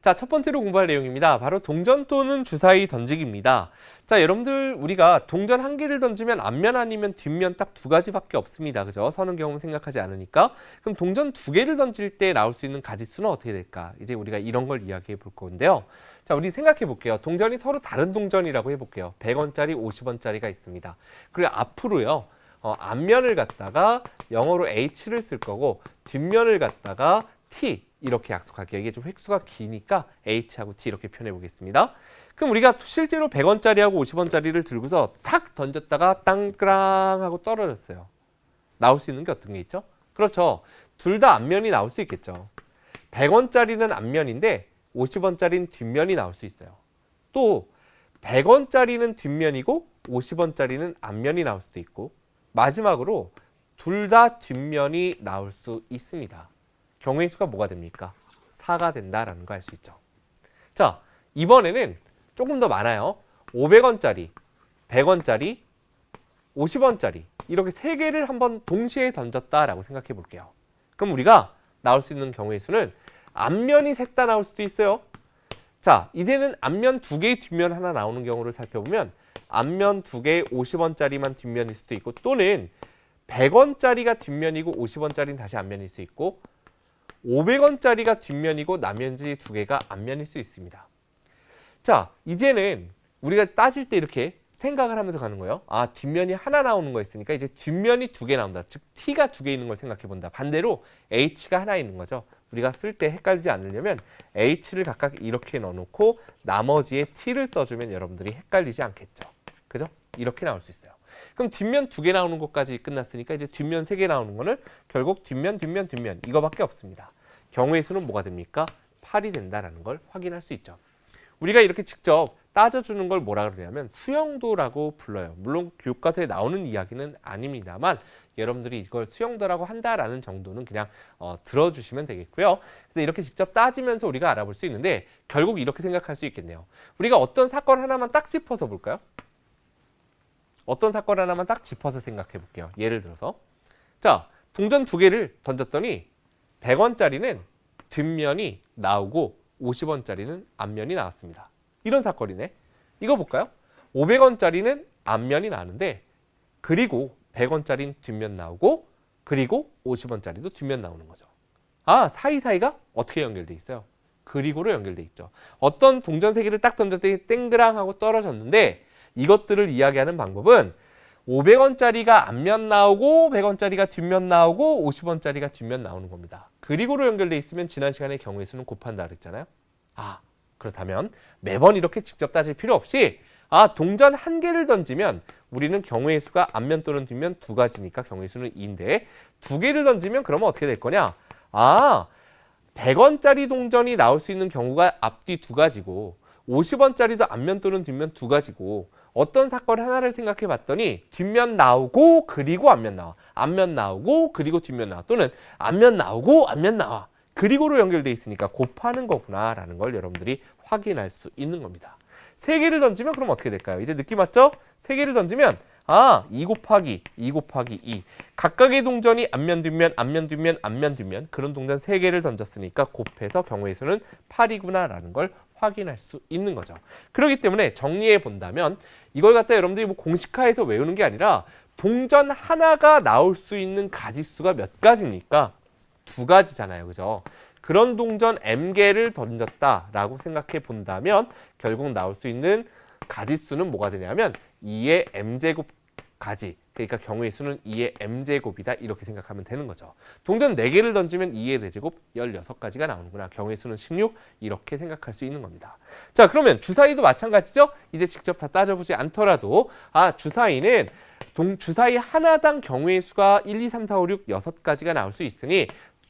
자, 첫 번째로 공부할 내용입니다. 바로 동전 또는 주사위 던지기입니다. 자, 여러분들 우리가 동전 한 개를 던지면 앞면 아니면 뒷면 딱 두 가지밖에 없습니다. 그죠? 서는 경우는 생각하지 않으니까. 그럼 동전 두 개를 던질 때 나올 수 있는 가짓수는 어떻게 될까? 이제 우리가 이런 걸 이야기해 볼 건데요. 자, 우리 생각해 볼게요. 동전이 서로 다른 동전이라고 해볼게요. 100원짜리, 50원짜리가 있습니다. 그리고 앞으로요. 앞면을 갖다가 영어로 H를 쓸 거고 뒷면을 갖다가 T 이렇게 약속할게요. 이게 좀 획수가 기니까 H하고 T 이렇게 표현해 보겠습니다. 그럼 우리가 실제로 100원짜리하고 50원짜리를 들고서 탁 던졌다가 땅그랑 하고 떨어졌어요. 나올 수 있는 게 어떤 게 있죠? 그렇죠. 둘 다 앞면이 나올 수 있겠죠. 100원짜리는 앞면인데 50원짜리는 뒷면이 나올 수 있어요. 또 100원짜리는 뒷면이고 50원짜리는 앞면이 나올 수도 있고 마지막으로 둘 다 뒷면이 나올 수 있습니다. 경우의 수가 뭐가 됩니까? 4가 된다라는 거 알 수 있죠. 자, 이번에는 조금 더 많아요. 500원짜리, 100원짜리, 50원짜리 이렇게 세 개를 한번 동시에 던졌다라고 생각해 볼게요. 그럼 우리가 나올 수 있는 경우의 수는 앞면이 셋 다 나올 수도 있어요. 자, 이제는 앞면 두 개, 뒷면 하나 나오는 경우를 살펴보면 앞면 두 개 50원짜리만 뒷면일 수도 있고 또는 100원짜리가 뒷면이고 50원짜리는 다시 앞면일 수 있고 500원짜리가 뒷면이고 나머지 두 개가 앞면일 수 있습니다. 자, 이제는 우리가 따질 때 이렇게 생각을 하면서 가는 거예요. 아, 뒷면이 하나 나오는 거 있으니까 이제 뒷면이 두 개 나온다. 즉 T가 두 개 있는 걸 생각해 본다. 반대로 H가 하나 있는 거죠. 우리가 쓸 때 헷갈리지 않으려면 H를 각각 이렇게 넣어놓고 나머지에 T를 써주면 여러분들이 헷갈리지 않겠죠. 그죠? 이렇게 나올 수 있어요. 그럼 뒷면 두 개 나오는 것까지 끝났으니까 이제 뒷면 세 개 나오는 거는 결국 뒷면 이거밖에 없습니다. 경우의 수는 뭐가 됩니까? 8이 된다라는 걸 확인할 수 있죠. 우리가 이렇게 직접 따져주는 걸 뭐라 그러냐면 수영도라고 불러요. 물론 교과서에 나오는 이야기는 아닙니다만 여러분들이 이걸 수영도라고 한다라는 정도는 그냥 들어주시면 되겠고요. 그래서 이렇게 직접 따지면서 우리가 알아볼 수 있는데 결국 이렇게 생각할 수 있겠네요. 우리가 어떤 사건 하나만 딱 짚어서 볼까요? 어떤 사건 하나만 딱 짚어서 생각해 볼게요. 예를 들어서 자, 동전 두 개를 던졌더니 100원짜리는 뒷면이 나오고 50원짜리는 앞면이 나왔습니다. 이런 사건이네. 이거 볼까요? 500원짜리는 앞면이 나는데 그리고 100원짜리는 뒷면 나오고 그리고 50원짜리도 뒷면 나오는 거죠. 아, 사이사이가 어떻게 연결돼 있어요? 그리고로 연결돼 있죠. 어떤 동전 세 개를 딱 던졌더니 땡그랑 하고 떨어졌는데 이것들을 이야기하는 방법은 500원짜리가 앞면 나오고 100원짜리가 뒷면 나오고 50원짜리가 뒷면 나오는 겁니다. 그리고로 연결돼 있으면 지난 시간에 경우의 수는 곱한다 그랬잖아요. 아, 그렇다면 매번 이렇게 직접 따질 필요 없이 동전 한 개를 던지면 우리는 경우의 수가 앞면 또는 뒷면 두 가지니까 경우의 수는 2인데 두 개를 던지면 그러면 어떻게 될 거냐? 100원짜리 동전이 나올 수 있는 경우가 앞뒤 두 가지고 50원짜리도 앞면 또는 뒷면 두 가지고 어떤 사건 하나를 생각해 봤더니 뒷면 나오고 그리고 앞면 나와. 앞면 나오고 그리고 뒷면 나와. 또는 앞면 나오고 앞면 나와. 그리고로 연결돼 있으니까 곱하는 거구나라는 걸 여러분들이 확인할 수 있는 겁니다. 세 개를 던지면 그럼 어떻게 될까요? 이제 느낌 왔죠? 세 개를 던지면 2 곱하기 2 곱하기 2 각각의 동전이 앞면 뒷면 앞면 뒷면 앞면 뒷면 그런 동전 세 개를 던졌으니까 곱해서 경우의 수는 8이구나라는 걸 확인할 수 있는 거죠. 그렇기 때문에 정리해 본다면 이걸 갖다 여러분들이 뭐 공식화해서 외우는 게 아니라 동전 하나가 나올 수 있는 가짓수가 몇 가지입니까? 두 가지잖아요. 그죠? 그런 동전 M개를 던졌다라고 생각해 본다면 결국 나올 수 있는 가짓수는 뭐가 되냐면 2의 M제곱 가지. 그러니까 경우의 수는 2의 M제곱이다. 이렇게 생각하면 되는 거죠. 동전 4개를 던지면 2의 대제곱 16가지가 나오는구나. 경우의 수는 16 이렇게 생각할 수 있는 겁니다. 자, 그러면 주사위도 마찬가지죠? 이제 직접 다 따져보지 않더라도 주사위는 주사위 하나당 경우의 수가 1, 2, 3, 4, 5, 6, 6가지가 나올 수 있으니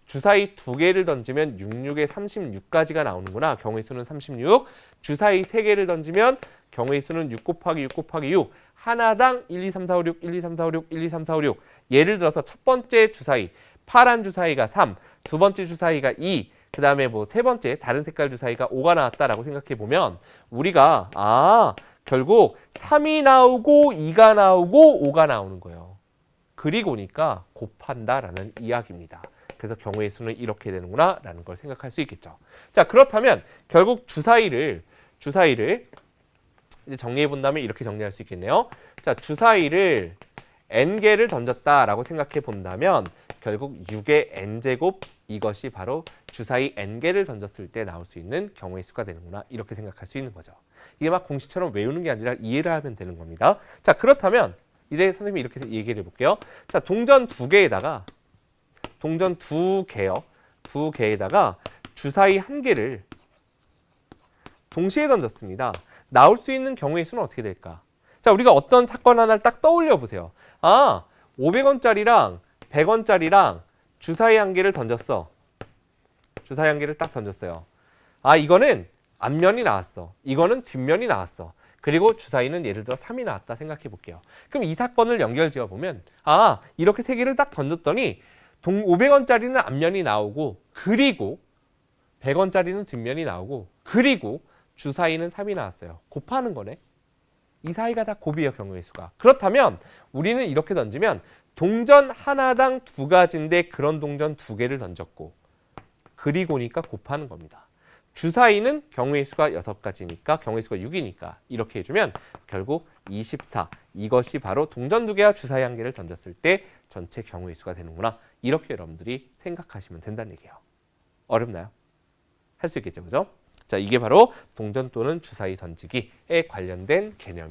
주사위 2개를 던지면 66에 36가지가 나오는구나. 경우의 수는 36. 주사위 3개를 던지면 경우의 수는 6 곱하기 6 곱하기 6. 하나당 1, 2, 3, 4, 5, 6, 1, 2, 3, 4, 5, 6, 1, 2, 3, 4, 5, 6. 예를 들어서 첫 번째 주사위, 파란 주사위가 3, 두 번째 주사위가 2, 그 다음에 세 번째 다른 색깔 주사위가 5가 나왔다라고 생각해 보면 우리가 결국 3이 나오고 2가 나오고 5가 나오는 거예요. 그리고니까 곱한다라는 이야기입니다. 그래서 경우의 수는 이렇게 되는구나 라는 걸 생각할 수 있겠죠. 자, 그렇다면 결국 주사위를 이제 정리해 본다면 이렇게 정리할 수 있겠네요. 자, 주사위를 n개를 던졌다라고 생각해 본다면 결국 6의 n제곱 이것이 바로 주사위 n개를 던졌을 때 나올 수 있는 경우의 수가 되는구나 이렇게 생각할 수 있는 거죠. 이게 막 공식처럼 외우는 게 아니라 이해를 하면 되는 겁니다. 자, 그렇다면 이제 선생님이 이렇게 얘기를 해볼게요. 자, 동전 두 개에다가 두 개에다가 주사위 한 개를 동시에 던졌습니다. 나올 수 있는 경우의 수는 어떻게 될까? 자, 우리가 어떤 사건 하나를 딱 떠올려 보세요. 아, 500원짜리랑 100원짜리랑 주사위 한 개를 던졌어. 주사위 한 개를 딱 던졌어요. 아, 이거는 앞면이 나왔어. 이거는 뒷면이 나왔어. 그리고 주사위는 예를 들어 3이 나왔다 생각해 볼게요. 그럼 이 사건을 연결 지어 보면 아, 이렇게 세 개를 딱 던졌더니 500원짜리는 앞면이 나오고 그리고 100원짜리는 뒷면이 나오고 그리고 주사위는 3이 나왔어요. 곱하는 거네. 이 사이가 다 곱이에요, 경우의 수가. 그렇다면 우리는 이렇게 던지면 동전 하나당 두 가지인데 그런 동전 두 개를 던졌고 그리고니까 곱하는 겁니다. 주사위는 경우의 수가 6가지니까 경우의 수가 6이니까 이렇게 해주면 결국 24 이것이 바로 동전 두 개와 주사위 한 개를 던졌을 때 전체 경우의 수가 되는구나 이렇게 여러분들이 생각하시면 된다는 얘기예요. 어렵나요? 할 수 있겠죠, 그죠? 자, 이게 바로 동전 또는 주사위 던지기에 관련된 개념.